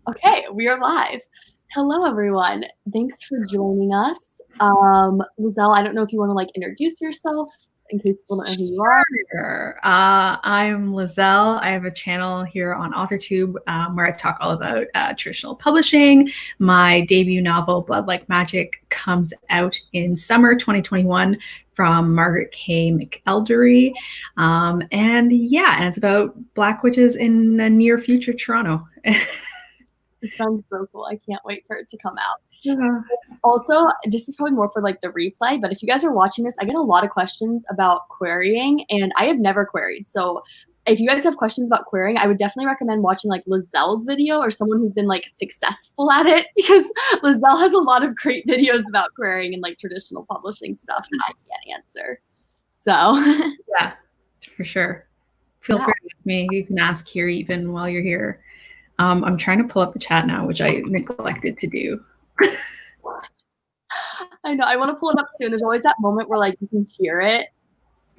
Okay, we are live. Hello, everyone. Thanks for joining us. Liselle, I don't know if you want to introduce yourself in case people don't know who you are. Sure. I'm Liselle. I have a channel here on AuthorTube where I talk all about traditional publishing. My debut novel, Blood Like Magic, comes out in summer 2021 from Margaret K. McElderry. And it's about Black witches in a near future Toronto. It sounds so cool. I can't wait for it to come out. Yeah. Also, this is probably more for the replay, but if you guys are watching this, I get a lot of questions about querying, and I have never queried. So if you guys have questions about querying, I would definitely recommend watching Lizelle's video or someone who's been successful at it, because Liselle has a lot of great videos about querying and traditional publishing stuff that I can't answer. So Yeah, for sure. Feel free to ask me. You can ask here even while you're here. I'm trying to pull up the chat now, which I neglected to do. I know, I want to pull it up too, and there's always that moment where you can hear it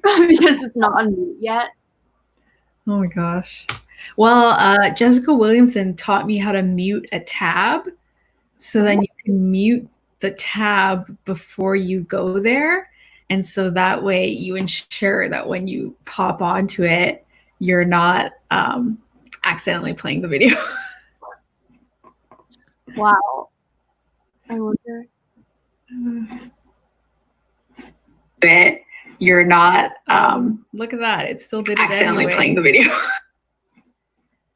because it's not on mute yet. Oh my gosh. Well, Jessica Williamson taught me how to mute a tab, so then you can mute the tab before you go there. And so that way you ensure that when you pop onto it, you're not accidentally playing the video. Wow. I wonder. You're not, look at that. It still did accidentally playing the video.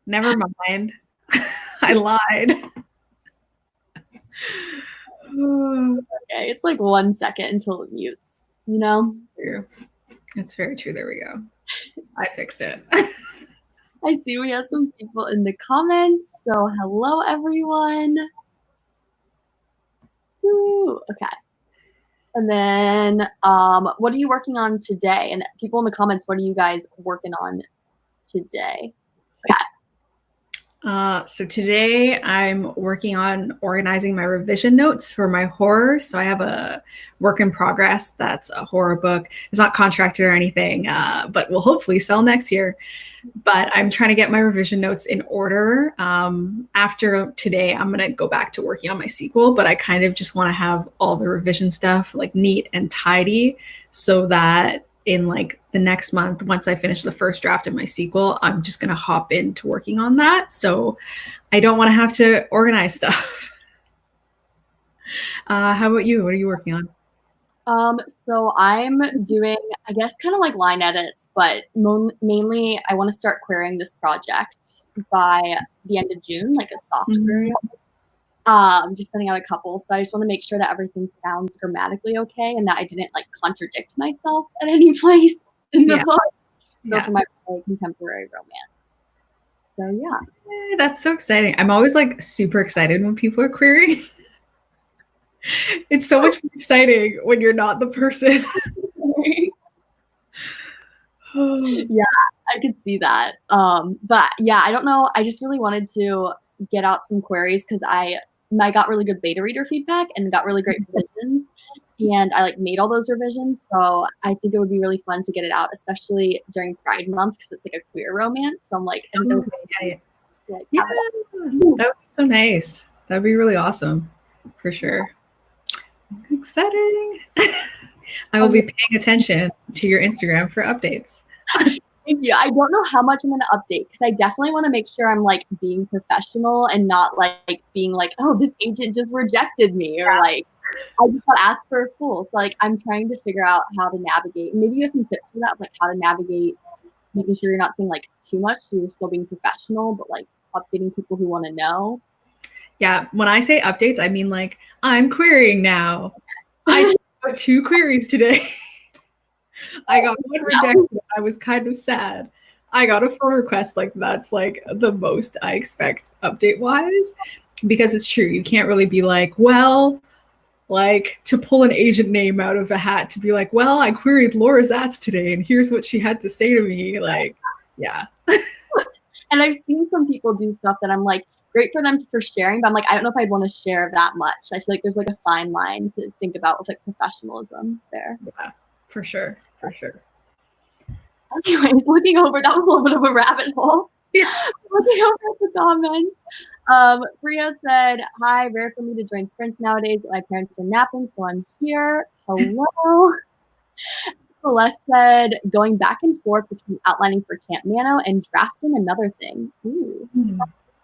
Never mind. I lied. Okay, it's 1 second until it mutes, you know? True. It's very true. There we go. I fixed it. I see we have some people in the comments. So hello, everyone. Woo, okay. And then what are you working on today? And people in the comments, what are you guys working on today? Okay. So today I'm working on organizing my revision notes for my horror. So I have a work in progress that's a horror book. It's not contracted or anything, but will hopefully sell next year. But I'm trying to get my revision notes in order. After today, I'm going to go back to working on my sequel, but I kind of just want to have all the revision stuff neat and tidy so that in the next month, once I finish the first draft of my sequel, I'm just going to hop into working on that. So I don't want to have to organize stuff. How about you? What are you working on? So I'm doing, I guess, kind of line edits, but mainly I want to start querying this project by the end of June, a soft query. I'm just sending out a couple. So I just want to make sure that everything sounds grammatically okay and that I didn't contradict myself at any place in the book. So for my contemporary romance. So yeah. That's so exciting. I'm always super excited when people are querying. It's so much more exciting when you're not the person. Yeah, I could see that. But yeah, I don't know. I just really wanted to get out some queries because I got really good beta reader feedback and got really great revisions. And I made all those revisions. So I think it would be really fun to get it out, especially during Pride Month because it's a queer romance. So I'm that would be so nice. That'd be really awesome for sure. Exciting. I will be paying attention to your Instagram for updates. Thank you. I don't know how much I'm going to update because I definitely want to make sure I'm being professional and not being oh, this agent just rejected me or I just got asked for a fool. So I'm trying to figure out how to navigate. Maybe you have some tips for that, how to navigate, making sure you're not saying too much, so you're still being professional, but updating people who want to know. Yeah, when I say updates, I mean I'm querying now. I got 2 queries today. I got one rejected. I was kind of sad. I got a full request. That's the most I expect update wise, because it's true. You can't really be well, to pull an agent name out of a hat to be well, I queried Laura Zatz today and here's what she had to say to me. Yeah. And I've seen some people do stuff that I'm great for them for sharing, but I'm I don't know if I'd want to share that much. I feel there's a fine line to think about with professionalism there. Yeah, for sure. For sure. Anyways, looking over, that was a little bit of a rabbit hole. Yeah. Looking over at the comments. Priya said, hi, rare for me to join sprints nowadays, but my parents are napping, so I'm here. Hello. Celeste said, going back and forth between outlining for Camp Nano and drafting another thing. Ooh.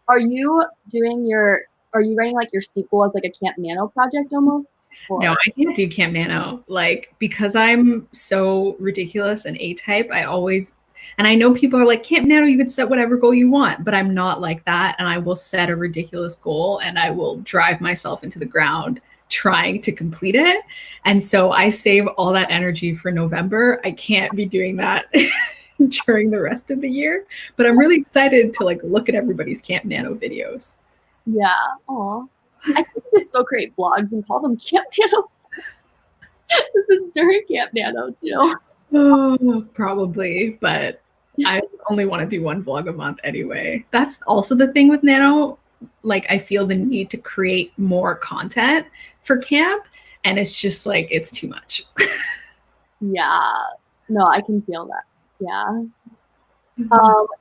Are you writing like your sequel as like a Camp Nano project almost? Or? No, I can't do Camp Nano. Like, because I'm so ridiculous and A-type, and I know people are like, Camp Nano, you can set whatever goal you want, but I'm not like that. And I will set a ridiculous goal and I will drive myself into the ground trying to complete it. And so I save all that energy for November. I can't be doing that during the rest of the year, but I'm really excited to like look at everybody's Camp Nano videos. Yeah. Aw. I think we still create vlogs and call them Camp Nano since it's during Camp Nano too. Oh, probably, but I only want to do one vlog a month anyway. That's also the thing with Nano. Like, I feel the need to create more content for camp, and it's just like, it's too much. Yeah. No, I can feel that. Yeah.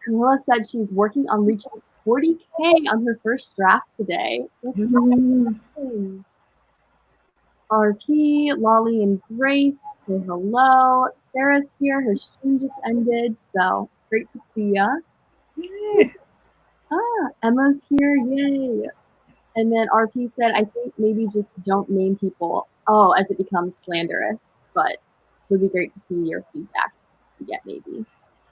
Camilla said she's working on reaching 40K on her first draft today. That's so exciting. RP, Lolly, and Grace say hello. Sarah's here. Her stream just ended, so it's great to see ya. Emma's here. Yay. And then RP said, I think maybe just don't name people, as it becomes slanderous, but it would be great to see your feedback yet, maybe.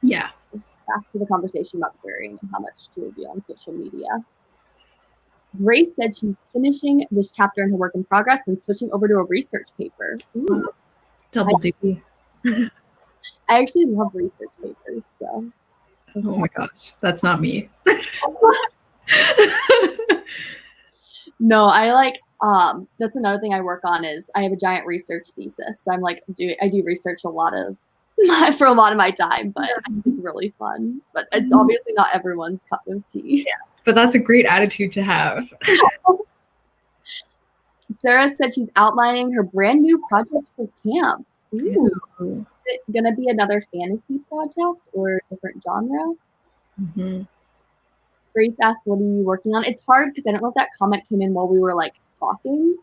Yeah. Back to the conversation about querying and how much to review on social media. Grace said she's finishing this chapter in her work in progress and switching over to a research paper. Ooh. Double duty. I actually love research papers, so. Oh my gosh, that's not me. No, I like, that's another thing I work on is I have a giant research thesis. So I'm like, I do research for a lot of my time, but I think it's really fun. But it's obviously not everyone's cup of tea. Yeah, but that's a great attitude to have. Sarah said she's outlining her brand new project for camp. Ooh. Is it gonna be another fantasy project or a different genre? Grace asked, what are you working on? It's hard because I don't know if that comment came in while we were like talking.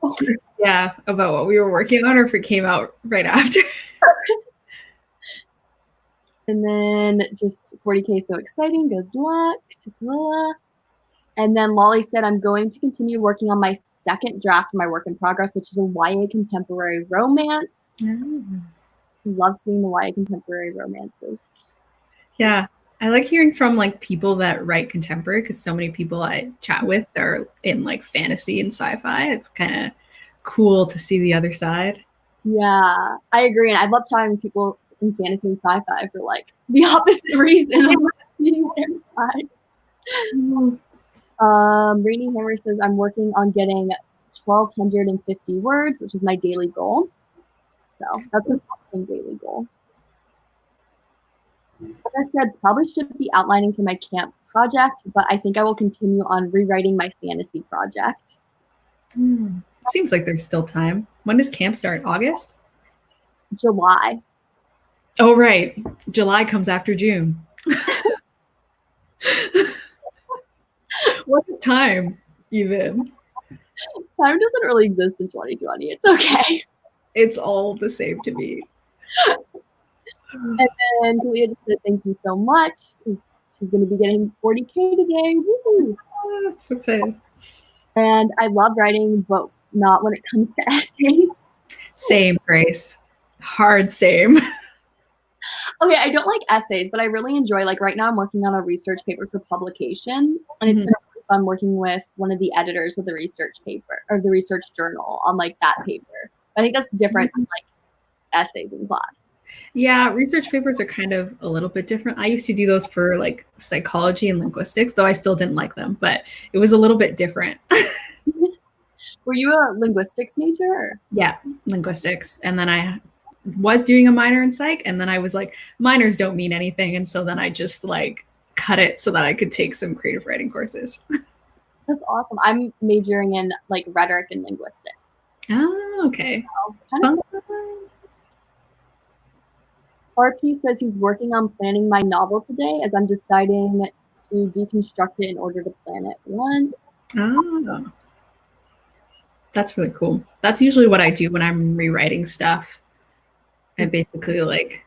Yeah, about what we were working on or if it came out right after. And then just 40K, so exciting. Good luck to Camilla. And then Lolly said, I'm going to continue working on my second draft for my work in progress, which is a YA contemporary romance. Love seeing the YA contemporary romances. Yeah. I like hearing from like people that write contemporary because so many people I chat with are in like fantasy and sci-fi. It's kind of cool to see the other side. Yeah, I agree. And I love chatting with people in fantasy and sci-fi for like the opposite reason of seeing their side. Rainy Hammer says, I'm working on getting 1,250 words, which is my daily goal. So that's an awesome daily goal. Like I said, probably should be outlining for my camp project, but I think I will continue on rewriting my fantasy project. Seems like there's still time. When does camp start? August? July. Oh, right. July comes after June. What's time even? Time doesn't really exist in 2020. It's okay. It's all the same to me. And then Talia just said thank you so much because she's going to be getting 40K today. Woo! Oh, that's so exciting. And I love writing, but not when it comes to essays. Same, Grace. Hard same. Okay, I don't like essays, but I really enjoy, like right now I'm working on a research paper for publication, and it's been really fun working with one of the editors of the research paper, or the research journal on like that paper. I think that's different than like essays in class. Yeah, research papers are kind of a little bit different. I used to do those for like psychology and linguistics, though I still didn't like them, but it was a little bit different. Were you a linguistics major? Or? Yeah, linguistics. And then I was doing a minor in psych, and then I was like, minors don't mean anything. And so then I just like cut it so that I could take some creative writing courses. That's awesome. I'm majoring in like rhetoric and linguistics. Oh, okay. So, kind of RP says he's working on planning my novel today as I'm deciding to deconstruct it in order to plan it once. Oh, that's really cool. That's usually what I do when I'm rewriting stuff. I basically like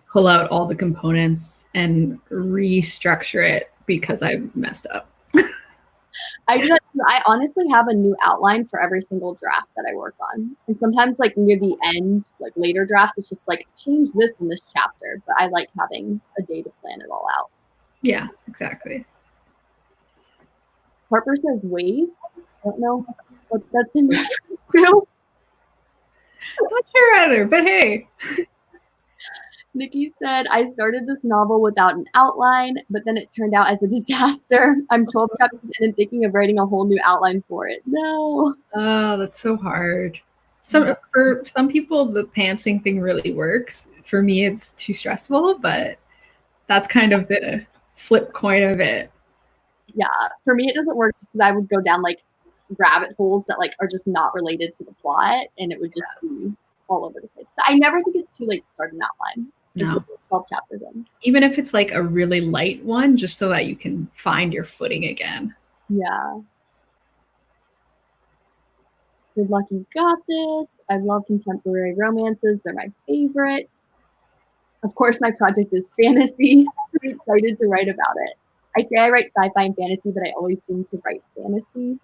pull out all the components and restructure it because I messed up. I do that too. I honestly have a new outline for every single draft that I work on. And sometimes like near the end, like later drafts, it's just like change this in this chapter. But I like having a day to plan it all out. Yeah, exactly. Harper says waves. I don't know what that's in reference to. I'm not sure either, but hey. Nikki said, I started this novel without an outline, but then it turned out as a disaster. I'm 12 chapters in and thinking of writing a whole new outline for it. No. Oh, that's so hard. For some people, the pantsing thing really works. For me, it's too stressful, but that's kind of the flip coin of it. Yeah, for me, it doesn't work just because I would go down like rabbit holes that like are just not related to the plot, and it would just be all over the place. But I never think it's too late to start an outline. No. 12 chapters in. Even if it's like a really light one, just so that you can find your footing again. Yeah. Good luck, you got this. I love contemporary romances. They're my favorite. Of course, my project is fantasy. I'm pretty excited to write about it. I say I write sci-fi and fantasy, but I always seem to write fantasy.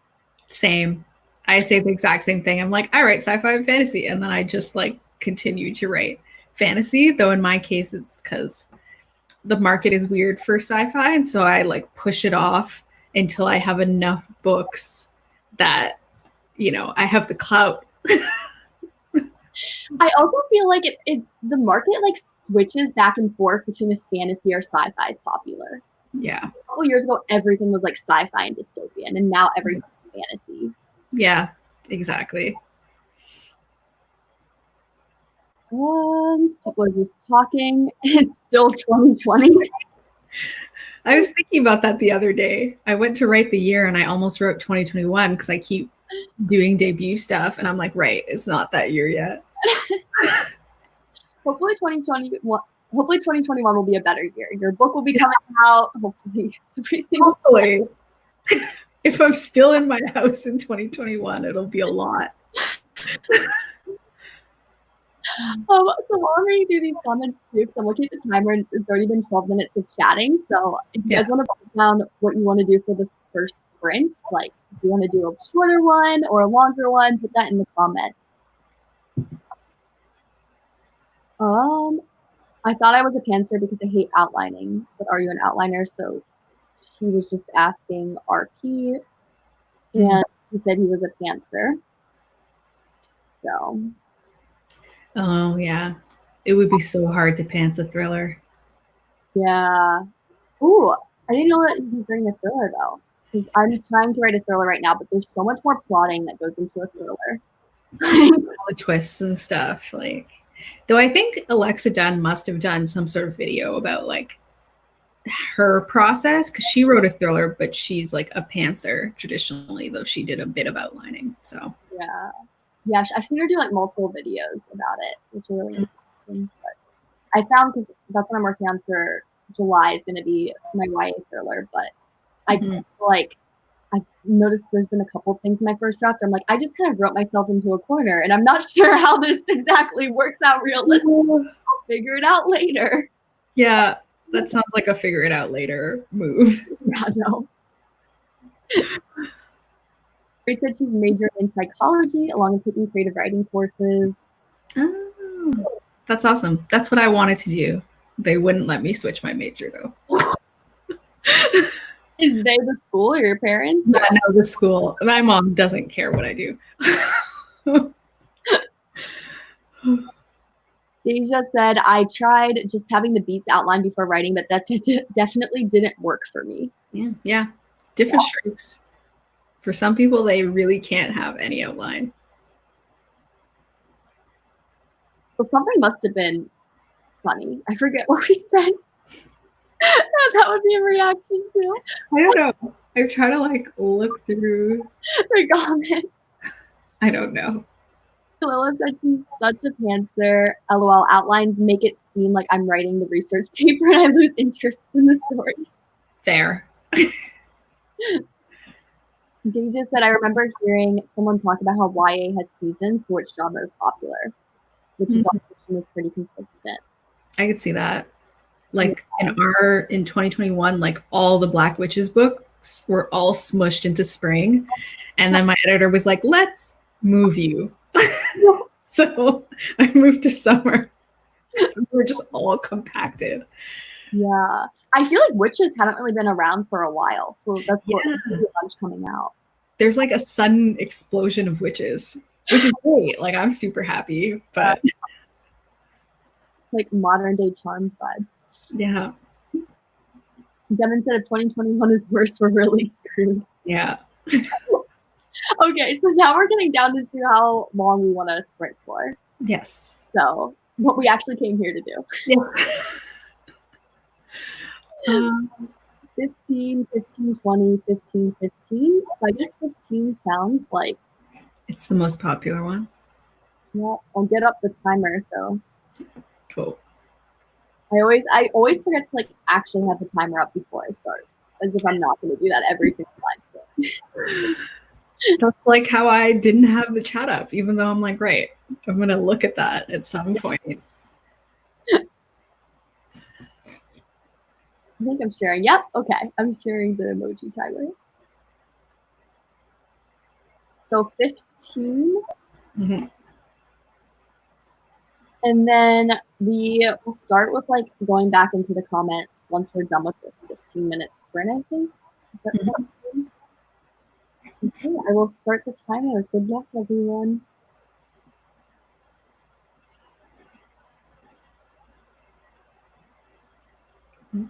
Same. I say the exact same thing. I'm like, I write sci-fi and fantasy, and then I just like continue to write fantasy, though in my case it's because the market is weird for sci-fi, and so I like push it off until I have enough books that, you know, I have the clout. I also feel like the market like switches back and forth between if fantasy or sci-fi is popular. Yeah. A couple years ago, everything was like sci-fi and dystopian, and now everything's fantasy. Yeah, exactly. People are just talking. It's still 2020. I was thinking about that the other day. I went to write the year and I almost wrote 2021 because I keep doing debut stuff, and I'm like, right, it's not that year yet. Hopefully 2021 will be a better year. Your book will be coming out. Hopefully everything's Hopefully. If I'm still in my house in 2021, it'll be a lot. So while I'm reading through these comments too, because I'm looking at the timer and it's already been 12 minutes of chatting. So if you guys want to put down what you want to do for this first sprint, like if you want to do a shorter one or a longer one, put that in the comments. I thought I was a pantser because I hate outlining, but are you an outliner? So she was just asking RP, and he said he was a pantser. So. Oh, yeah. It would be so hard to pants a thriller. Yeah. Ooh, I didn't know that you was writing a thriller, though. Because I'm trying to write a thriller right now, but there's so much more plotting that goes into a thriller. All the twists and stuff. Like, though I think Alexa Dunn must have done some sort of video about, like, her process, because she wrote a thriller, but she's, like, a pantser traditionally, though she did a bit of outlining, so. Yeah. Yeah, I've seen her do like multiple videos about it, which are really interesting. But I found, because that's what I'm working on for July, is going to be my YA thriller. But I feel like I've noticed there's been a couple of things in my first draft where I'm like, I just kind of wrote myself into a corner, and I'm not sure how this exactly works out realistically. I'll figure it out later. Yeah, that sounds like a figure it out later move. Yeah, no. She said she's majoring in psychology along with taking creative writing courses. Oh, that's awesome. That's what I wanted to do. They wouldn't let me switch my major, though. Is they the school or your parents? Yeah, no, the school. My mom doesn't care what I do. Deja said, I tried just having the beats outlined before writing, but that definitely didn't work for me. Yeah. Different strokes. For some people, they really can't have any outline. So something must have been funny. I forget what we said. That would be a reaction too. I don't know. I try to like look through the comments. I don't know. Lila said she's such a pantser. LOL, outlines make it seem like I'm writing the research paper and I lose interest in the story. Fair. Deja said, I remember hearing someone talk about how YA has seasons for which genre is popular, which is pretty consistent. I could see that. Like in 2021, like all the Black Witches books were all smushed into spring. And then my editor was like, let's move you. So I moved to summer. So we're just all compacted. Yeah. I feel like witches haven't really been around for a while. So that's what a bunch coming out. There's like a sudden explosion of witches, which is great. Like I'm super happy, but it's like modern day charm vibes. Yeah. Devin said if 2021 is worse, we're really screwed. Yeah. Okay, so now we're getting down into how long we want to sprint for. Yes. So what we actually came here to do. Yeah. 15, 15, 20, 15, 15. So I guess 15 sounds like it's the most popular one. Yeah, I'll get up the timer. So cool. I always forget to like actually have the timer up before I start, as if I'm not going to do that every single time. That's like how I didn't have the chat up, even though I'm like, right, I'm going to look at that at some point. I think I'm sharing. Yep. Okay. I'm sharing the emoji timer. So 15. Mm-hmm. And then we will start with like going back into the comments once we're done with this 15-minute sprint, I think. That sounds good. Okay, I will start the timer. Good luck, everyone. Mm-hmm.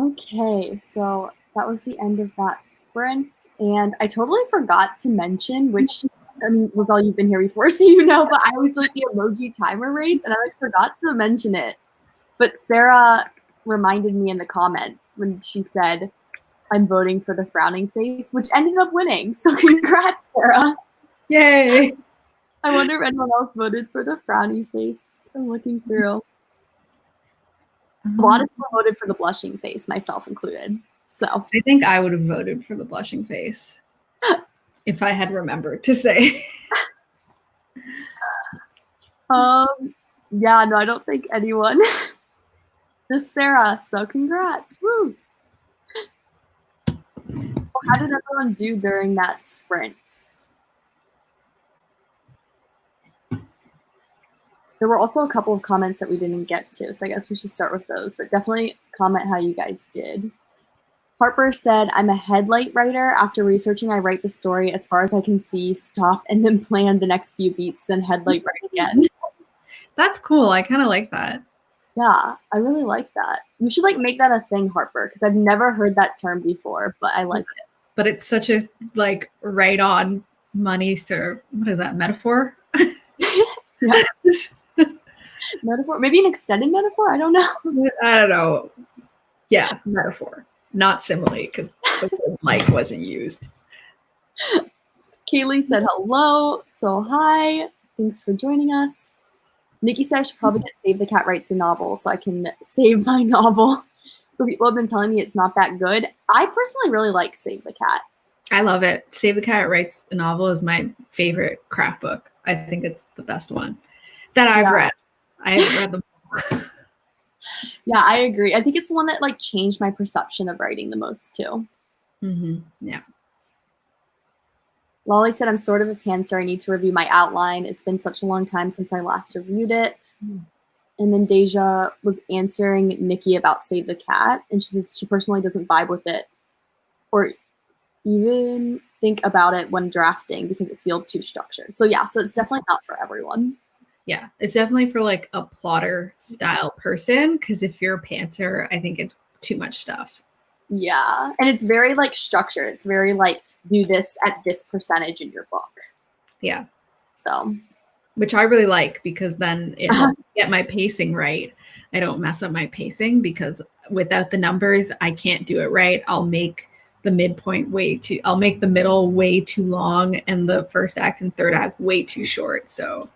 Okay, so that was the end of that sprint. And I totally forgot to mention, which, I mean, Liselle, you've been here before, so you know, but I always do like the emoji timer race, and I like forgot to mention it. But Sarah reminded me in the comments when she said, I'm voting for the frowning face, which ended up winning. So congrats, Sarah. Yay! I wonder if anyone else voted for the frowny face. I'm looking through. A lot of people voted for the blushing face, myself included. So I think I would have voted for the blushing face if I had remembered to say. Yeah, no, I don't think anyone. Just Sarah. So congrats. Woo. So how did everyone do during that sprint? There were also a couple of comments that we didn't get to, so I guess we should start with those, but definitely comment how you guys did. Harper said, I'm a headlight writer. After researching, I write the story as far as I can see, stop, and then plan the next few beats, then headlight write again. That's cool. I kind of like that. Yeah, I really like that. You should like make that a thing, Harper, because I've never heard that term before, but I like it. But it's such a like right on money sort of, what is that, metaphor? Yeah. Metaphor, maybe an extended metaphor. I don't know. I don't know. Yeah, metaphor, not simile, because the word mic wasn't used. Kaylee said hello. So hi. Thanks for joining us. Nikki said I should probably get Save the Cat Writes a Novel so I can save my novel. But people have been telling me it's not that good. I personally really like Save the Cat. I love it. Save the Cat Writes a Novel is my favorite craft book. I think it's the best one that I've read. I haven't read them all. Yeah, I agree. I think it's the one that like changed my perception of writing the most too. Mm-hmm. Yeah. Lolly said, I'm sort of a pantser. I need to review my outline. It's been such a long time since I last reviewed it. And then Deja was answering Nikki about Save the Cat. And she says she personally doesn't vibe with it or even think about it when drafting because it feels too structured. So yeah, so it's definitely not for everyone. Yeah, it's definitely for like a plotter style person, because if you're a pantser, I think it's too much stuff. Yeah, and it's very like structured. It's very like do this at this percentage in your book. Yeah. So, which I really like because then it helps get my pacing right. I don't mess up my pacing because without the numbers, I can't do it right. I'll make the midpoint I'll make the middle way too long and the first act and third act way too short. So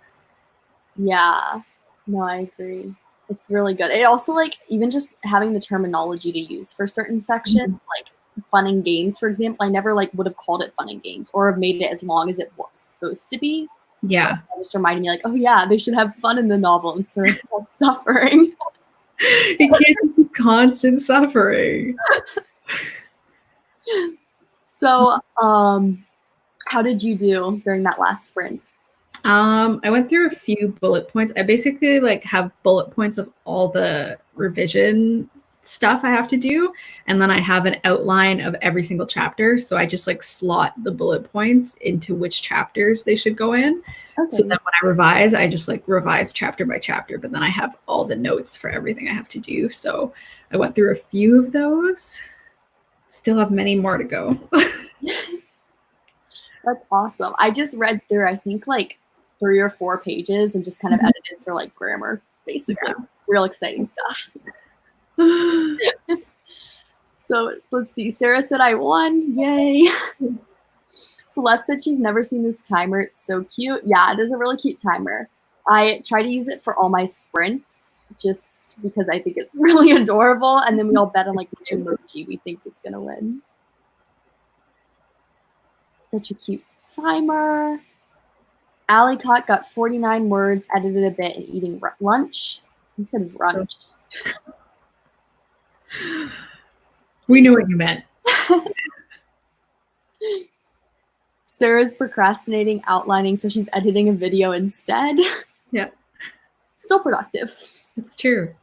yeah, no, I agree. It's really good. It also like even just having the terminology to use for certain sections, like fun and games, for example, I never like would have called it fun and games or have made it as long as it was supposed to be. Yeah. It just reminded me like, oh yeah, they should have fun in the novel instead of suffering. It can't be constant suffering. So, how did you do during that last sprint? I went through a few bullet points. I basically like have bullet points of all the revision stuff I have to do, and then I have an outline of every single chapter, so I just like slot the bullet points into which chapters they should go in. Okay. So then when I revise, I just like revise chapter by chapter, but then I have all the notes for everything I have to do. So I went through a few of those. Still have many more to go. That's awesome. I just read through I think like 3 or 4 pages and just kind of edited for like grammar, basically. Yeah. Real exciting stuff. So let's see. Sarah said I won. Yay. Celeste said she's never seen this timer. It's so cute. Yeah, it is a really cute timer. I try to use it for all my sprints just because I think it's really adorable. And then we all bet on like which emoji we think is going to win. Such a cute timer. Allicott got 49 words, edited a bit, and eating lunch. He said brunch. We knew what you meant. Sarah's procrastinating outlining, so she's editing a video instead. Yeah. Still productive. It's true.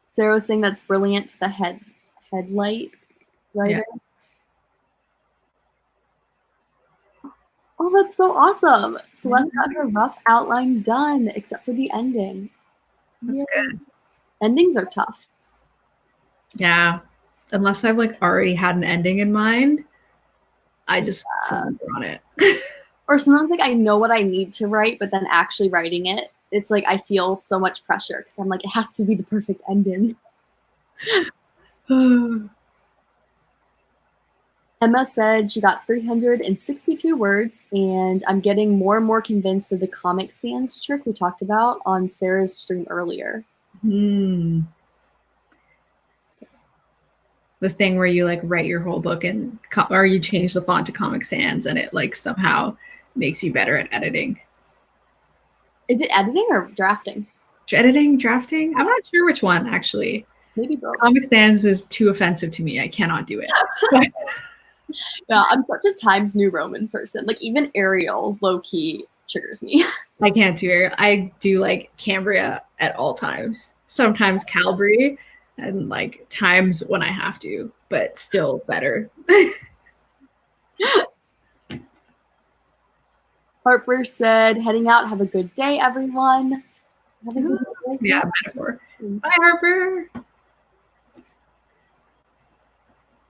Sarah was saying that's brilliant to the headlight writer. Yeah. Oh, that's so awesome. Celeste got her rough outline done, except for the ending. That's good. Endings are tough. Yeah. Unless I've like already had an ending in mind, I just flounder on it. Or sometimes like I know what I need to write, but then actually writing it, it's like I feel so much pressure because I'm like, it has to be the perfect ending. Emma said she got 362 words, and I'm getting more and more convinced of the Comic Sans trick we talked about on Sarah's stream earlier. The thing where you like write your whole book and or you change the font to Comic Sans and it like somehow makes you better at editing. Is it editing or drafting? Editing, drafting? I'm not sure which one actually. Maybe both. Comic Sans is too offensive to me. I cannot do it. Yeah, I'm such a Times New Roman person. Like even Arial, low key, triggers me. I can't do it. I do like Cambria at all times. Sometimes Calgary, and like times when I have to, but still better. Harper said, heading out, have a good day, everyone. Have a good day. Yeah, metaphor. Bye, Harper.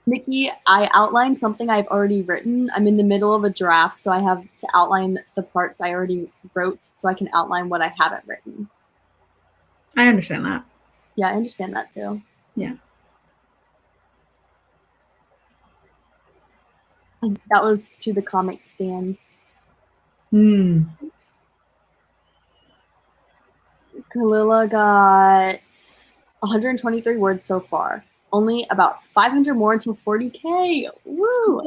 Nikki, I outlined something I've already written. I'm in the middle of a draft, so I have to outline the parts I already wrote so I can outline what I haven't written. I understand that. Yeah, I understand that too. Yeah. And that was to the Comic Sans. Kalila got 123 words so far. Only about 500 more until 40K. Woo!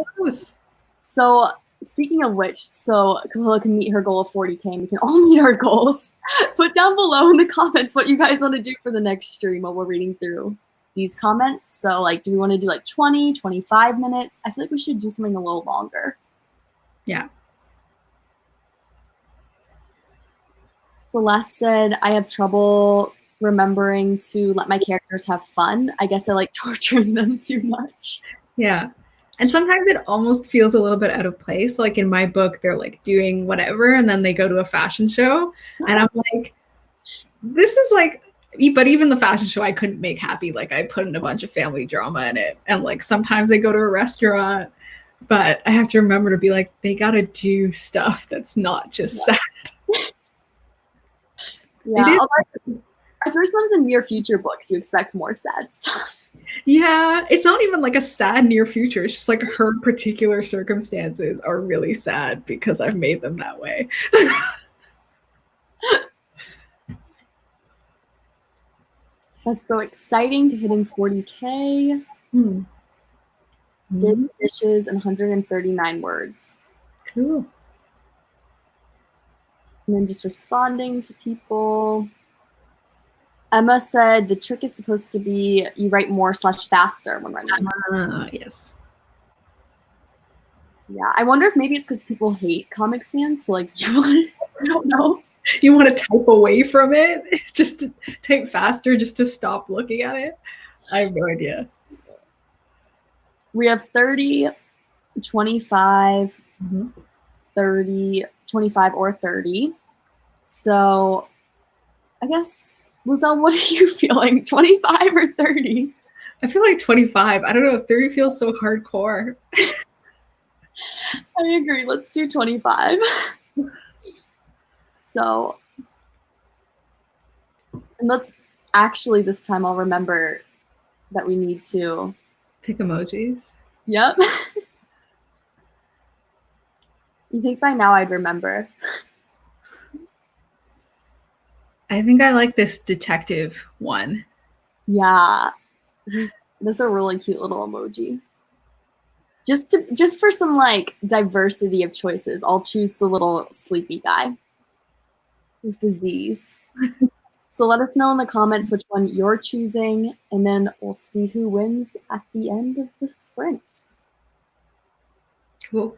So speaking of which, so Kalila can meet her goal of 40K and we can all meet our goals. Put down below in the comments what you guys want to do for the next stream while we're reading through these comments. So like, do we want to do like 20, 25 minutes? I feel like we should do something a little longer. Yeah. Celeste said, I have trouble remembering to let my characters have fun. I guess I like torturing them too much. Yeah. And sometimes it almost feels a little bit out of place. Like in my book, they're like doing whatever and then they go to a fashion show. And I'm like, this is like, but even the fashion show I couldn't make happy. Like I put in a bunch of family drama in it. And like sometimes they go to a restaurant, but I have to remember to be like, they got to do stuff that's not just sad. Yeah. My first one's in near future books. You expect more sad stuff. Yeah, it's not even like a sad near future. It's just like her particular circumstances are really sad because I've made them that way. That's so exciting to hitting 40K. Did dishes and 139 words. Cool. And then just responding to people. Emma said the trick is supposed to be you write more / faster when writing. Yes. Yeah, I wonder if maybe it's because people hate Comic Sans. So like, I don't know. You want to type away from it, just to type faster, just to stop looking at it. I have no idea. We have 30, 25, 30, 25 or 30. So I guess, Liselle, what are you feeling? 25 or 30? I feel like 25. I don't know. 30 feels so hardcore. I agree. Let's do 25. So, and let's actually this time I'll remember that we need to pick emojis. Yep. You think by now I'd remember? I think I like this detective one. Yeah. That's a really cute little emoji. Just for some like diversity of choices, I'll choose the little sleepy guy with the Z's. So let us know in the comments which one you're choosing, and then we'll see who wins at the end of the sprint. Cool.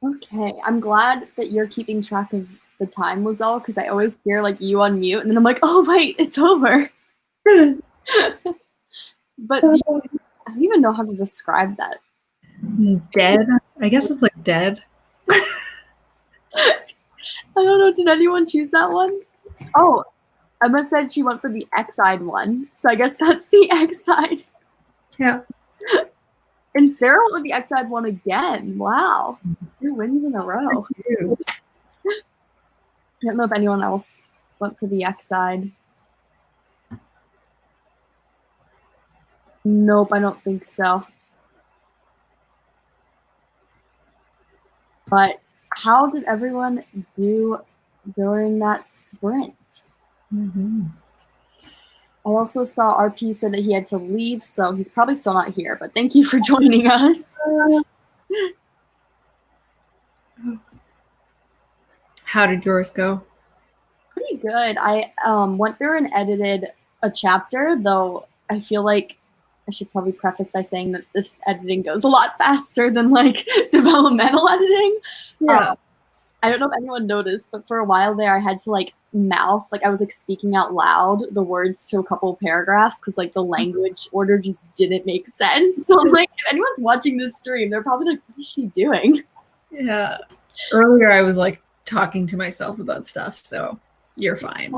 Okay, I'm glad that you're keeping track of the time, Liselle, because I always hear like you on mute, and then I'm like, oh wait, it's over. But I don't even know how to describe that. Dead? I guess it's like dead. I don't know. Did anyone choose that one? Oh, Emma said she went for the X-eyed one, so I guess that's the X-eyed. Yeah. And Sarah went with the X-eyed one again. Wow, 2 wins in a row. I don't know if anyone else went for the X-eyed. Nope, I don't think so. But how did everyone do during that sprint? Mm-hmm. I also saw RP said that he had to leave, so he's probably still not here, but thank you for joining us. How did yours go? Pretty good. I went through and edited a chapter, though I feel like I should probably preface by saying that this editing goes a lot faster than like developmental editing. Yeah. I don't know if anyone noticed, but for a while there, I had to like mouth, like I was like speaking out loud the words to a couple of paragraphs because like the language order just didn't make sense. So I'm like, if anyone's watching this stream, they're probably like, what is she doing? Yeah. Earlier, I was like talking to myself about stuff, so you're fine.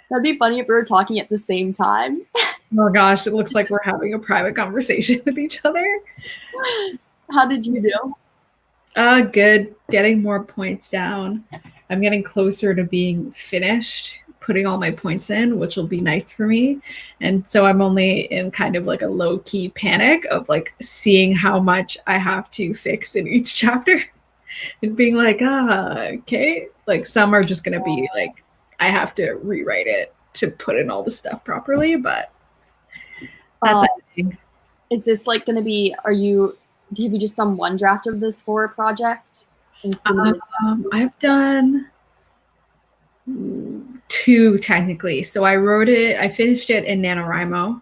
That'd be funny if we were talking at the same time. Oh gosh, it looks like we're having a private conversation with each other. How did you do? Good. Getting more points down. I'm getting closer to being finished, putting all my points in, which will be nice for me. And so I'm only in kind of like a low-key panic of like seeing how much I have to fix in each chapter and being like, okay. Like some are just going to be like, I have to rewrite it to put in all the stuff properly, but that's everything. Is this like going to be, have you just done one draft of this horror project? I've done 2 technically. So I finished it in NaNoWriMo.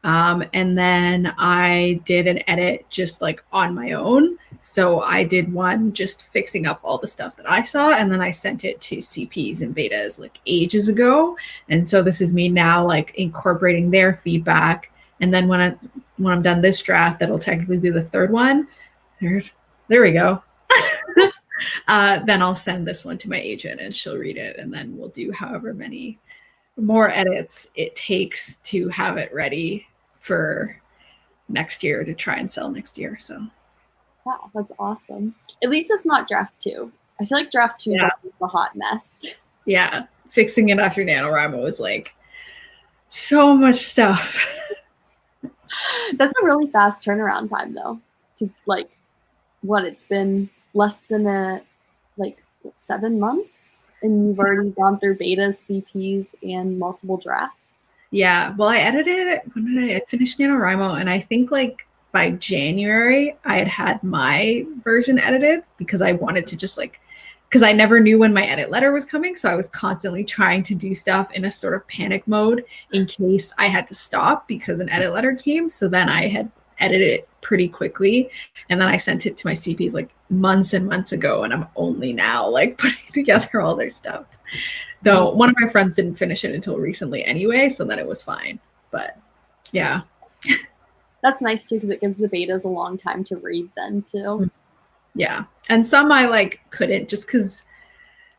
And then I did an edit just like on my own. So I did one just fixing up all the stuff that I saw, and then I sent it to CPs and betas like ages ago. And so this is me now like incorporating their feedback. And then when I'm done this draft, that'll technically be the 3rd one. There we go. Then I'll send this one to my agent and she'll read it, and then we'll do however many more edits it takes to have it ready for next year to try and sell next year. So wow, that's awesome. At least it's not draft 2. I feel like draft 2 is a hot mess. Yeah, fixing it after NaNoWriMo is like so much stuff. That's a really fast turnaround time though. To like, it's been less than 7 months, and you've already gone through betas, CPs, and multiple drafts. Yeah, well, I edited it. When did I finish NaNoWriMo? And I think like by January, I had my version edited because I wanted to just like, because I never knew when my edit letter was coming. So I was constantly trying to do stuff in a sort of panic mode in case I had to stop because an edit letter came. So then I had edited it pretty quickly. And then I sent it to my CPs like months and months ago. And I'm only now like putting together all their stuff. Though one of my friends didn't finish it until recently anyway, so then it was fine. But yeah. That's nice too, because it gives the betas a long time to read then too. Yeah. And some I like couldn't, just because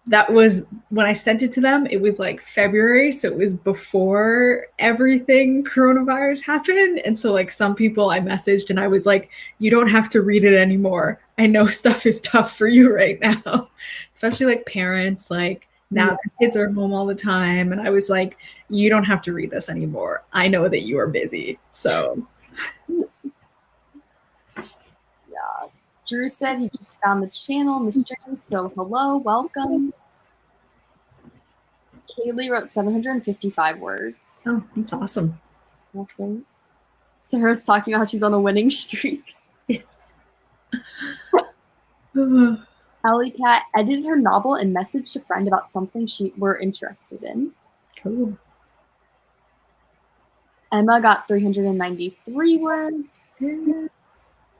that was when I sent it to them, it was like February. So it was before everything coronavirus happened. And so like some people I messaged and I was like, you don't have to read it anymore. I know stuff is tough for you right now, especially like parents, like now their kids are home all the time. And I was like, you don't have to read this anymore. I know that you are busy. So yeah. Drew said he just found the channel in the stream. So hello, welcome. Kaylee wrote 755 words. Oh, that's awesome. Awesome. Sarah's talking about how she's on a winning streak. Yes. Alley Cat edited her novel and messaged a friend about something she were interested in. Cool. Emma got 393 words.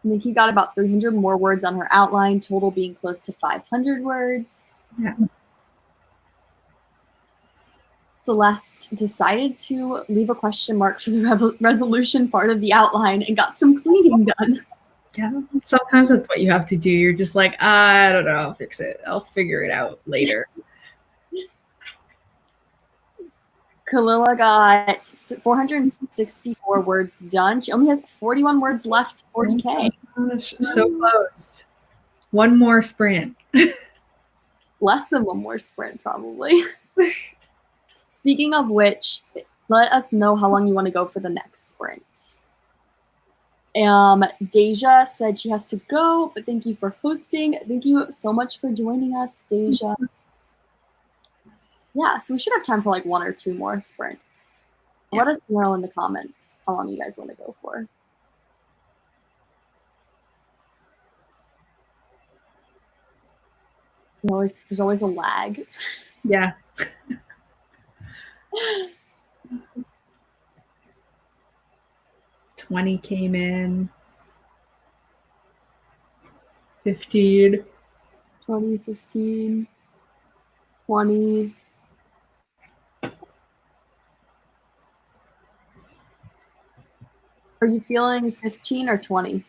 Nikki got about 300 more words on her outline, total being close to 500 words. Yeah. Celeste decided to leave a question mark for the resolution part of the outline and got some cleaning done. Yeah, sometimes that's what you have to do. You're just like, I don't know, I'll fix it. I'll figure it out later. Kalila got 464 words done. She only has 41 words left, 40K. Oh gosh, so close. One more sprint. Less than one more sprint, probably. Speaking of which, let us know how long you want to go for the next sprint. Deja said she has to go, but thank you for hosting. Thank you so much for joining us, Deja. Yeah, so we should have time for like 1 or 2 more sprints. Yeah. Let us know in the comments how long you guys want to go for. There's always a lag. Yeah. $20 came in. 15. 20, 15, 20. Are you feeling 15 or 20?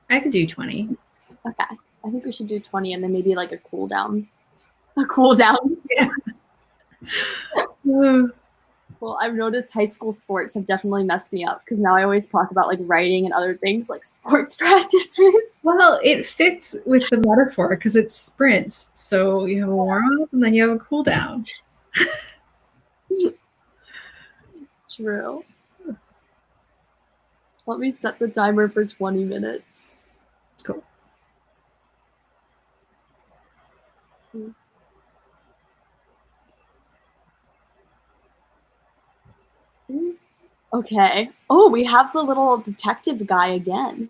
I could do 20. Okay. I think we should do 20 and then maybe like a cool down. A cool down. Yeah. Well, I've noticed high school sports have definitely messed me up because now I always talk about like writing and other things like sports practices. Well, it fits with the metaphor because it's sprints. So you have a warm up and then you have a cool down. True. Let me set the timer for 20 minutes. Cool. Okay. Oh, we have the little detective guy again.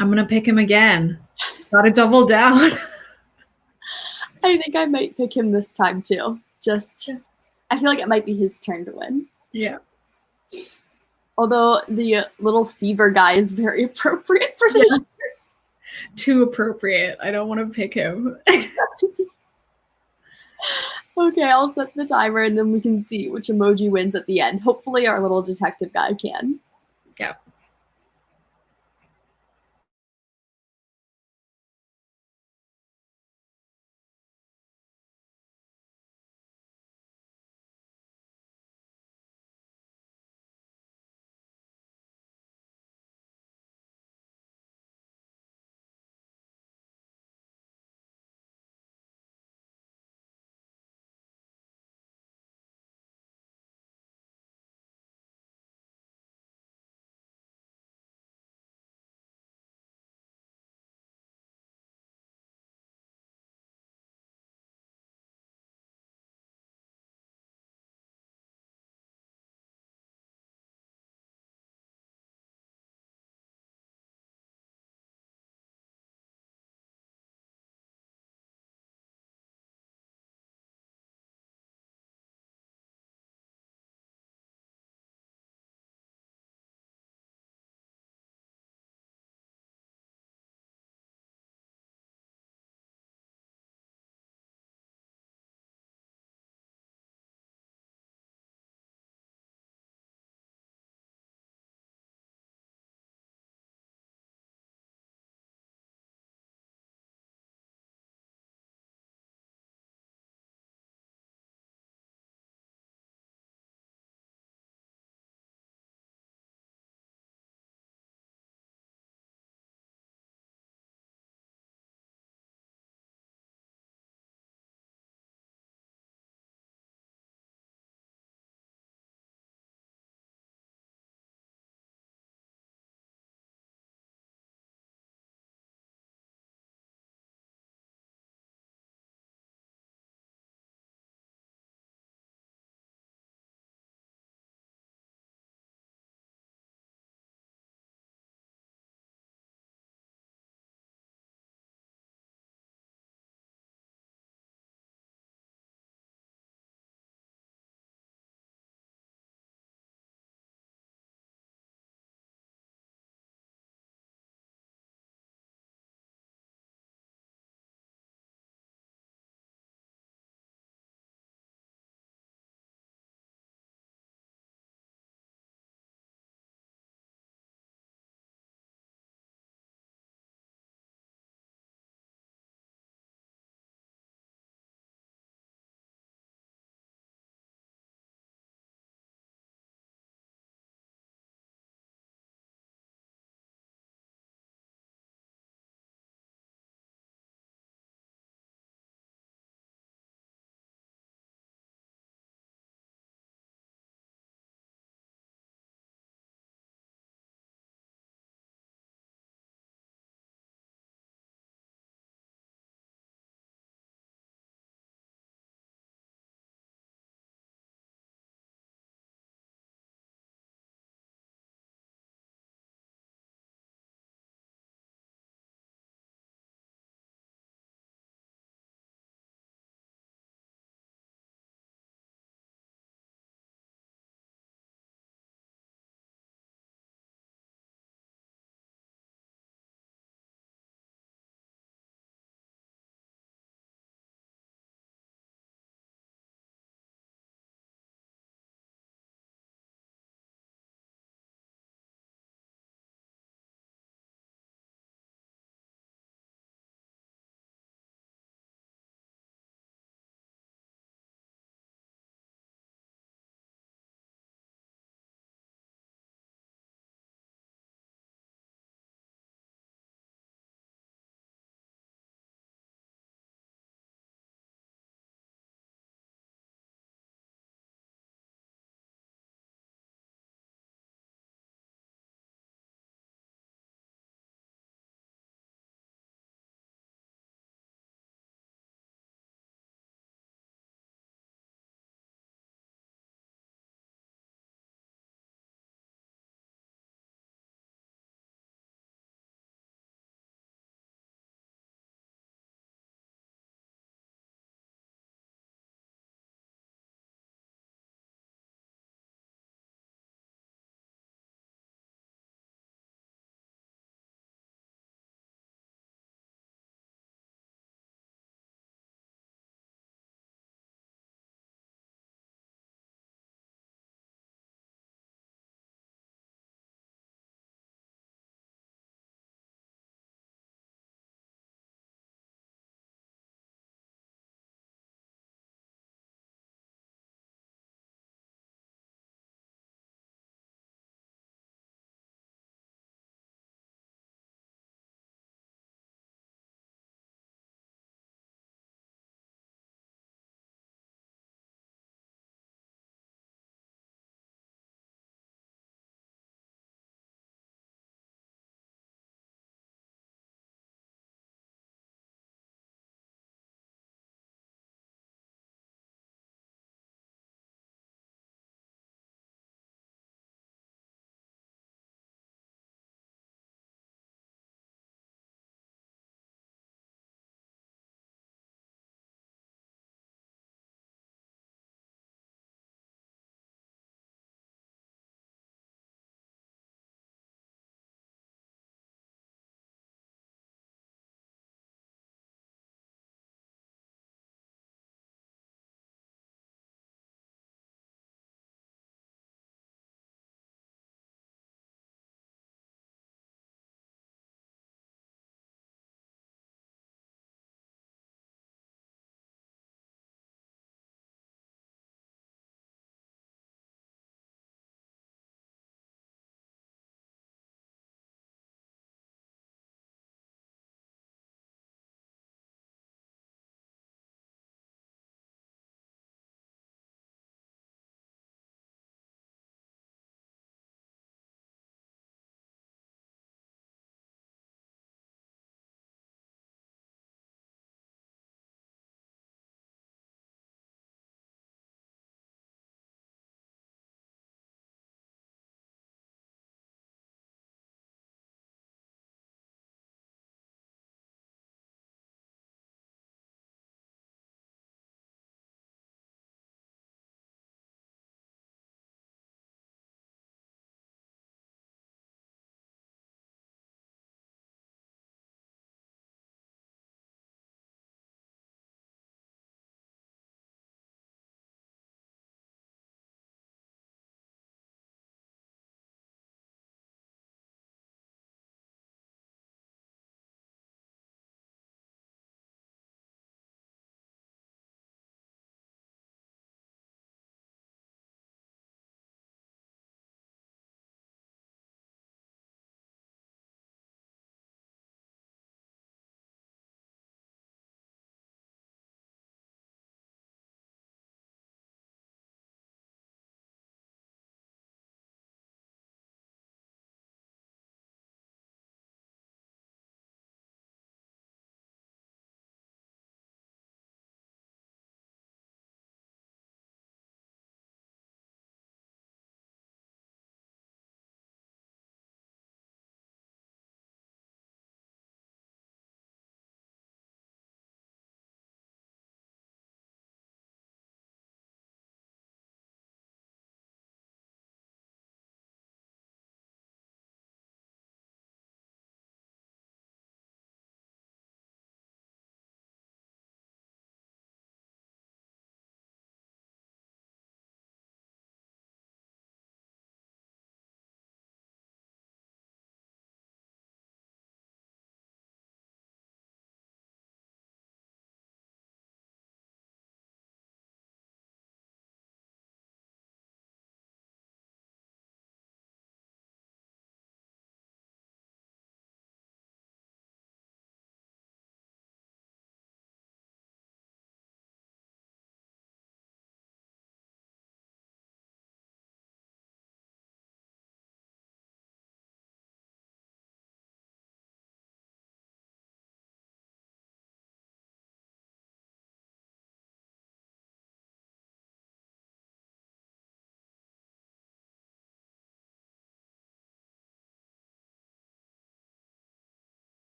I'm going to pick him again. Gotta double down. I think I might pick him this time too. I feel like it might be his turn to win. Yeah. Although the little fever guy is very appropriate for this. Yeah. Too appropriate. I don't want to pick him. Okay, I'll set the timer and then we can see which emoji wins at the end. Hopefully our little detective guy can. Yeah.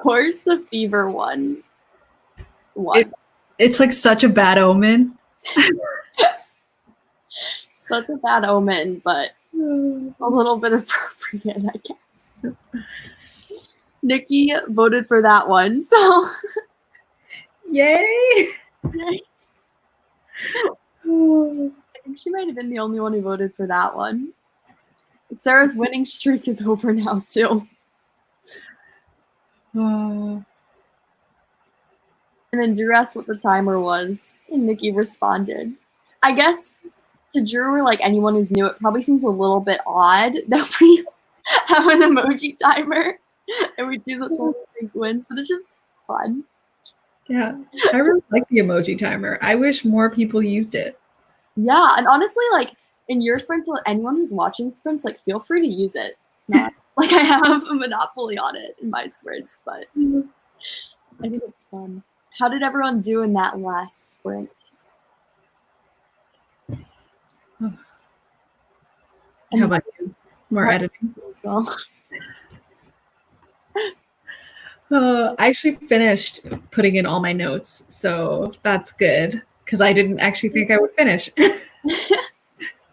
course, the fever one. It's like such a bad omen. Such a bad omen, but a little bit appropriate, I guess. Nikki voted for that one, so yay! I think she might have been the only one who voted for that one. Sarah's winning streak is over now, too. And then Drew asked what the timer was, and Nikki responded. I guess to Drew or like anyone who's new, it probably seems a little bit odd that we have an emoji timer and we choose which one we think wins, but it's just fun. Yeah, I really like the emoji timer. I wish more people used it. Yeah, and honestly, like in your sprints, anyone who's watching sprints, like feel free to use it. It's not like I have a monopoly on it in my sprints, but I think it's fun. How did everyone do in that last sprint? How about you? More editing as well. I actually finished putting in all my notes, so that's good because I didn't actually think I would finish,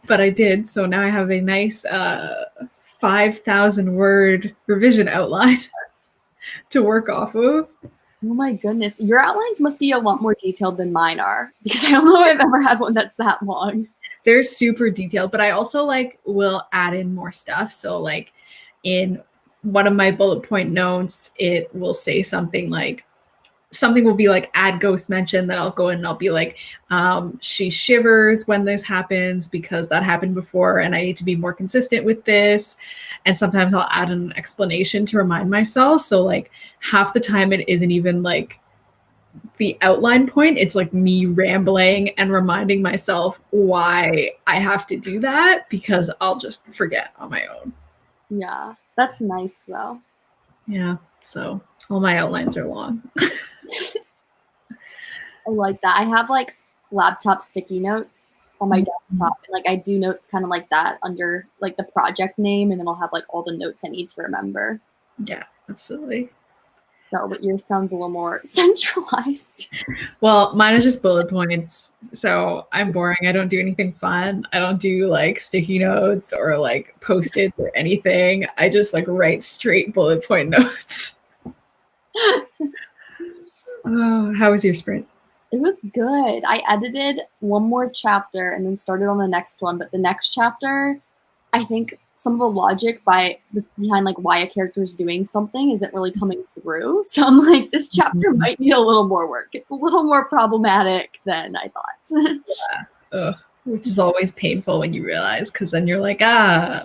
but I did. So now I have a nice 5,000 word revision outline to work off of. Oh my goodness. Your outlines must be a lot more detailed than mine are because I don't know if I've ever had one that's that long. They're super detailed, but I also like will add in more stuff. So like in one of my bullet point notes, it will say something like, something will be like add ghost mention, that I'll go in and I'll be like, she shivers when this happens because that happened before and I need to be more consistent with this. And sometimes I'll add an explanation to remind myself. So like half the time it isn't even like the outline point, it's like me rambling and reminding myself why I have to do that because I'll just forget on my own. Yeah, that's nice though. Yeah, so all my outlines are long. I like that. I have like laptop sticky notes on my desktop. And, like I do notes kind of like that under like the project name, and then I'll have like all the notes I need to remember. Yeah, absolutely. So, but yours sounds a little more centralized. Well, mine is just bullet points. So I'm boring. I don't do anything fun. I don't do like sticky notes or like post-its or anything. I just like write straight bullet point notes. Oh, how was your sprint? It was good. I edited one more chapter and then started on the next one. But the next chapter, I think some of the logic behind like why a character is doing something isn't really coming through. So I'm like, this chapter might need a little more work. It's a little more problematic than I thought. Yeah. Ugh. Which is always painful when you realize, because then you're like,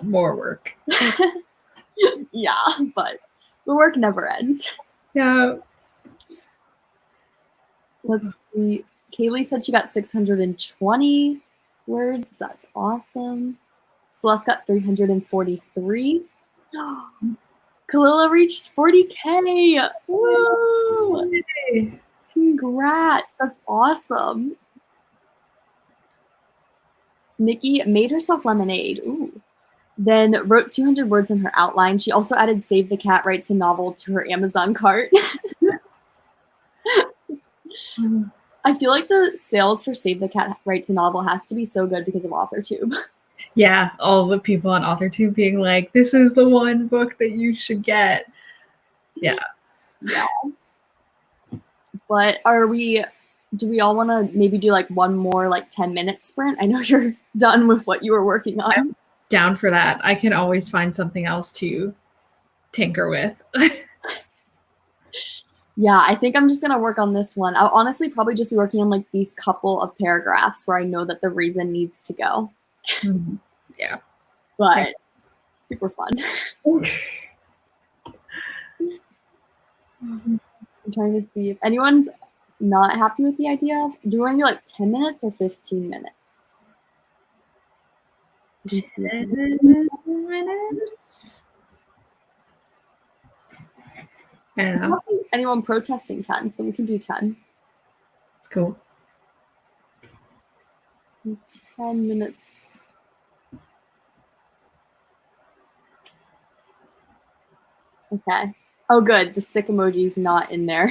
more work. Yeah, but the work never ends. Yeah. Let's see. Kaylee said she got 620 words. That's awesome. Celeste got 343. Kalila reached 40K. Woo! Yay. Congrats. That's awesome. Nikki made herself lemonade. Ooh. Then wrote 200 words in her outline. She also added Save the Cat Writes a Novel to her Amazon cart. I feel like the sales for Save the Cat Writes a Novel has to be so good because of AuthorTube. Yeah, all the people on AuthorTube being like, this is the one book that you should get. Yeah. Yeah. But do we all want to maybe do like one more like 10-minute sprint? I know you're done with what you were working on. I'm down for that. I can always find something else to tinker with. Yeah, I think I'm just going to work on this one. I'll honestly probably just be working on like these couple of paragraphs where I know that the reason needs to go. Yeah. But super fun. I'm trying to see if anyone's not happy with the idea of, do you want to do like 10 minutes or 15 minutes? 10 minutes? I don't know. I don't see anyone protesting 10, so we can do 10. It's cool. 10 minutes. Okay. Oh, good. The sick emoji's not in there.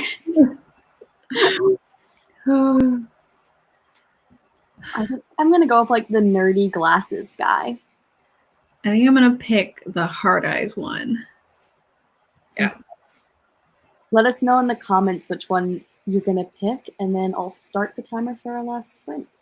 I'm gonna go with like the nerdy glasses guy. I think I'm gonna pick the hard eyes one. Yeah. Let us know in the comments which one you're gonna pick, and then I'll start the timer for our last sprint.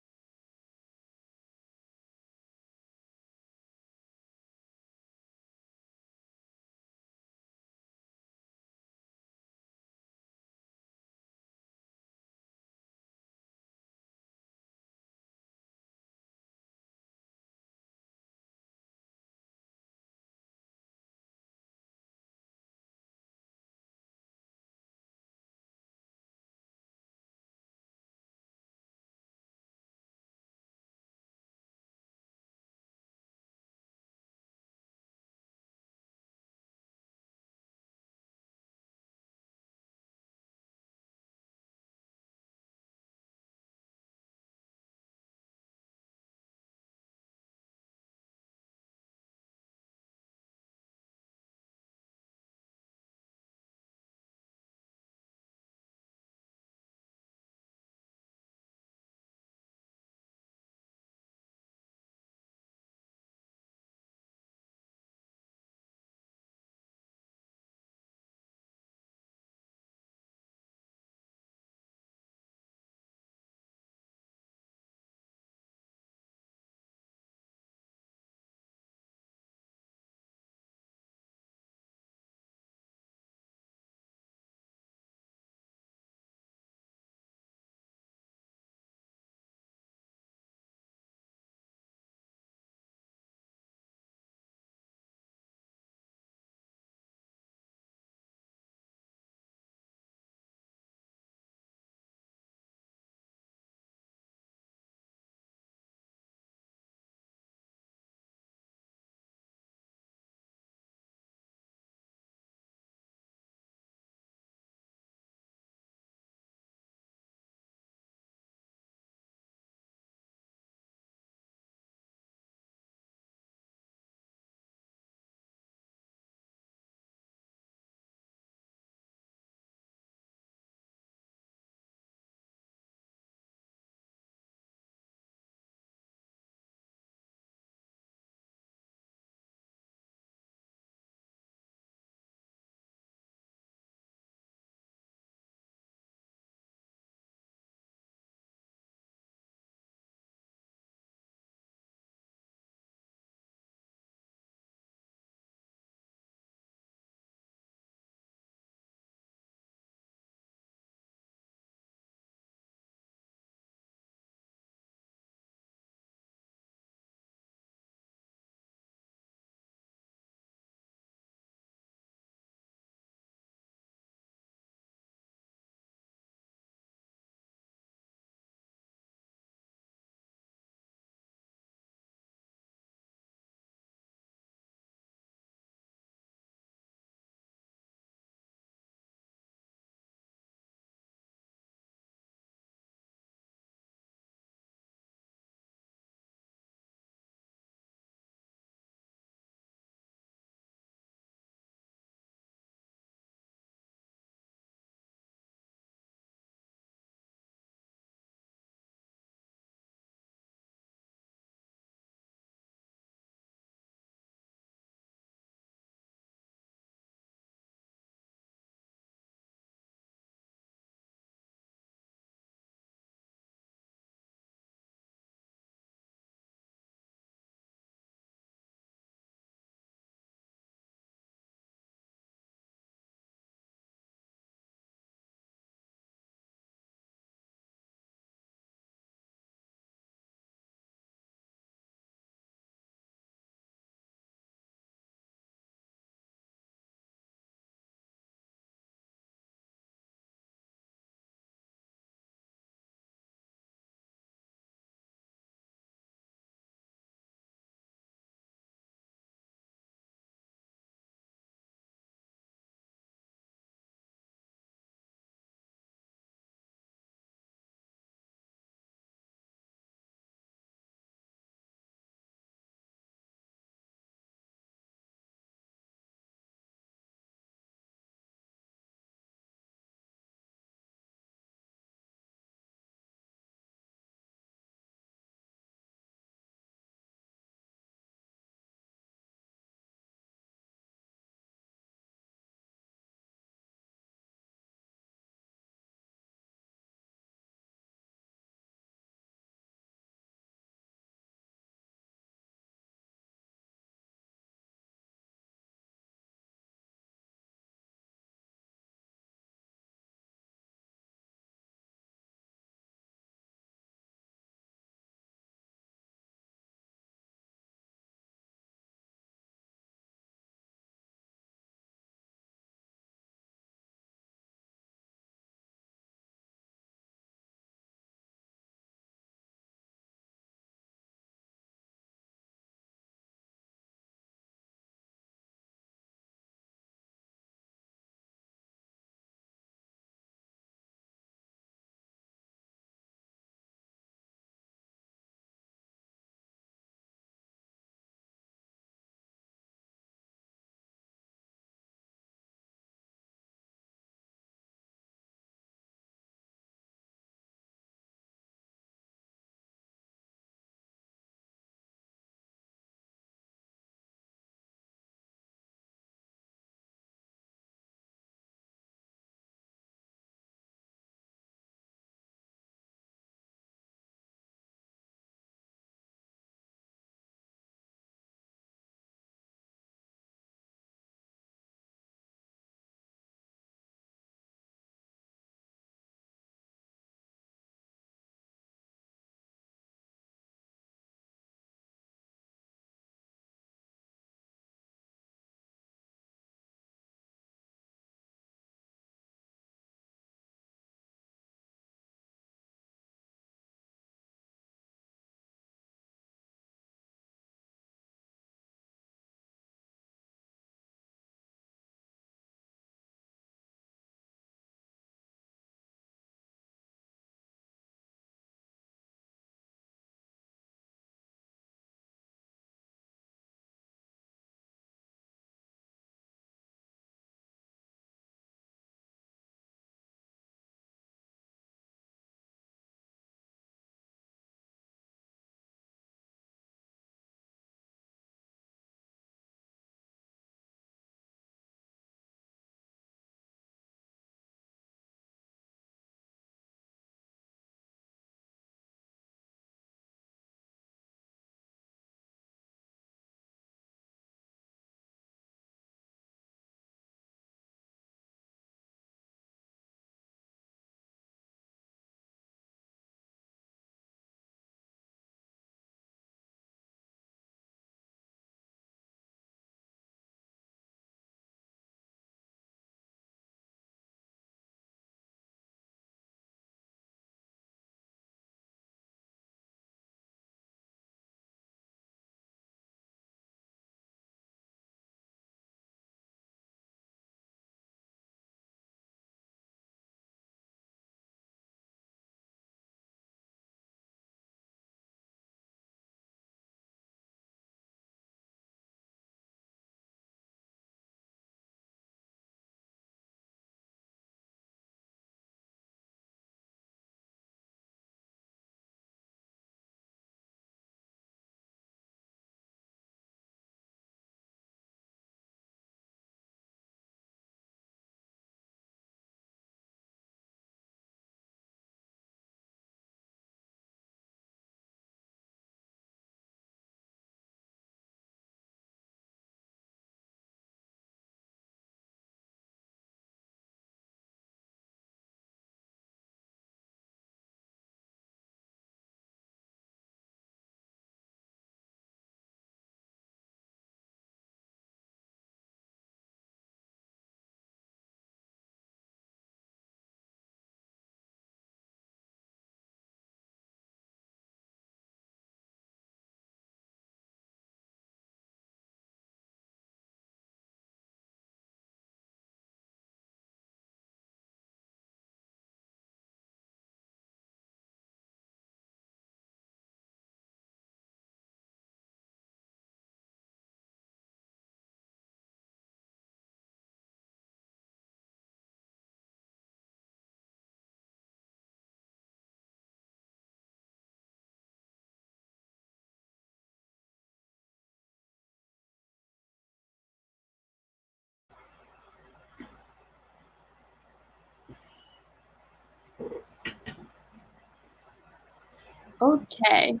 Okay.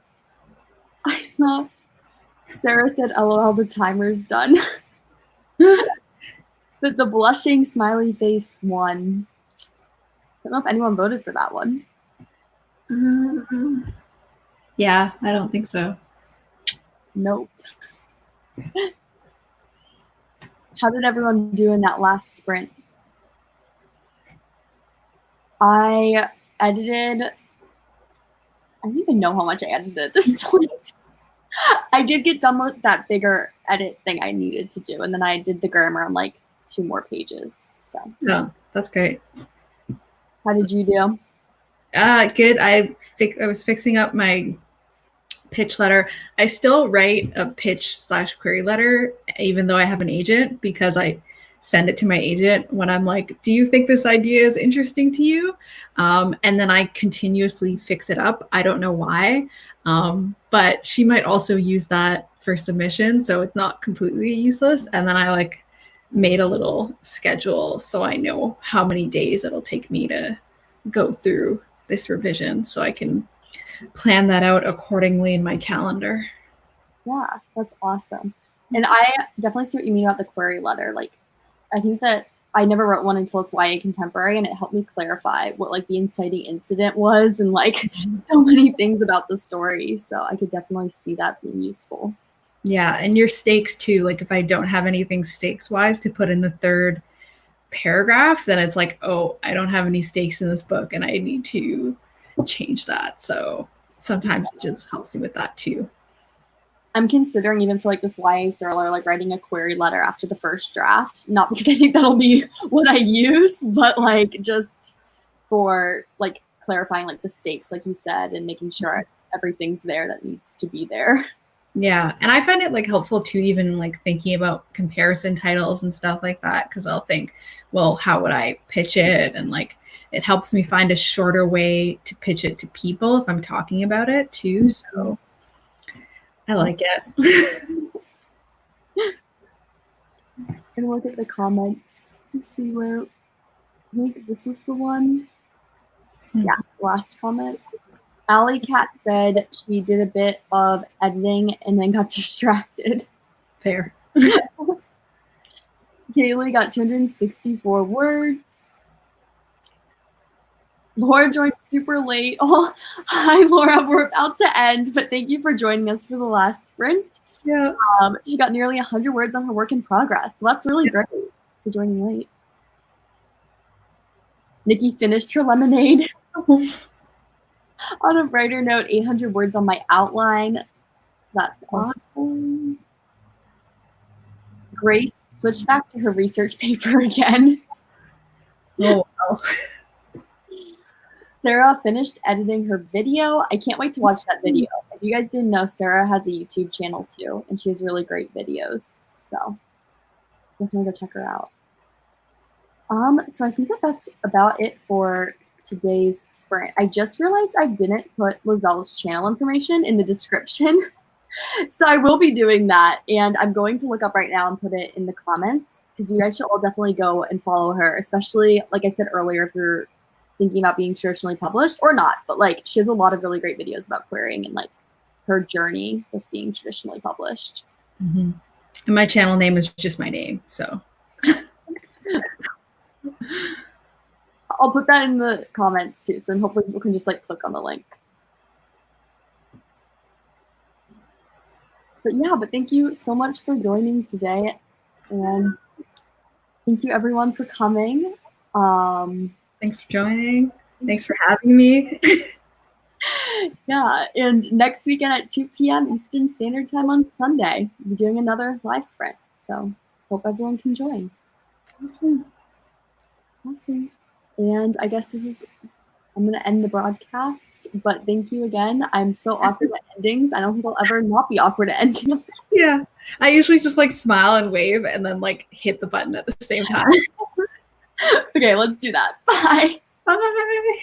I saw Sarah said, LOL, the timer's done. But the blushing smiley face won. I don't know if anyone voted for that one. Yeah, I don't think so. Nope. How did everyone do in that last sprint? I edited, I don't even know how much I edited at this point. I did get done with that bigger edit thing I needed to do, and then I did the grammar on like 2 more pages. So Oh, that's great. how did you do? Good. I was fixing up my pitch letter. I still write a pitch/query letter, even though I have an agent, because I send it to my agent when I'm like, do you think this idea is interesting to you? And then I continuously fix it up. I don't know why, but she might also use that for submission, so it's not completely useless. And then I like made a little schedule so I know how many days it'll take me to go through this revision, so I can plan that out accordingly in my calendar. Yeah, that's awesome. And I definitely see what you mean about the query letter. Like, I think that I never wrote one until it's YA contemporary, and it helped me clarify what like the inciting incident was and like so many things about the story. So I could definitely see that being useful. Yeah, and your stakes too. Like if I don't have anything stakes wise to put in the third paragraph, then it's like, oh, I don't have any stakes in this book and I need to change that. So sometimes it just helps me with that too. I'm considering even for like this YA thriller, like writing a query letter after the first draft, not because I think that'll be what I use, but like just for like clarifying like the stakes, like you said, and making sure everything's there that needs to be there. Yeah, and I find it like helpful too, even like thinking about comparison titles and stuff like that, because I'll think, well, how would I pitch it? And like it helps me find a shorter way to pitch it to people if I'm talking about it too. So I like it. And look at the comments to see where, I think this was the one. Yeah, last comment. Alley Cat said she did a bit of editing and then got distracted. Fair. Kaylee got 264 words. Laura joined super late. Oh, hi, Laura. We're about to end, but thank you for joining us for the last sprint. Yeah. She got nearly 100 words on her work in progress. So that's really great for joining late. Nikki finished her lemonade. On a brighter note, 800 words on my outline. That's awesome. Grace switched back to her research paper again. Oh, wow. Sarah finished editing her video. I can't wait to watch that video. If you guys didn't know, Sarah has a YouTube channel too, and she has really great videos. So definitely go check her out. So I think that that's about it for today's sprint. I just realized I didn't put Liselle's channel information in the description. So I will be doing that, and I'm going to look up right now and put it in the comments, because you guys should all definitely go and follow her, especially, like I said earlier, if you're thinking about being traditionally published or not. But like, she has a lot of really great videos about querying and like her journey with being traditionally published. Mm-hmm. And my channel name is just my name, so. I'll put that in the comments too, so then hopefully people can just like click on the link. But yeah, but thank you so much for joining today, and thank you everyone for coming. Thanks for joining. Thanks for having me. Yeah, and next weekend at 2 p.m. Eastern Standard Time on Sunday, we'll be doing another live sprint. So hope everyone can join. Awesome. Awesome. And I guess I'm going to end the broadcast, but thank you again. I'm so awkward at endings. I don't think I'll ever not be awkward at ending. Yeah. I usually just like smile and wave and then like hit the button at the same time. Okay, let's do that. Bye. Bye.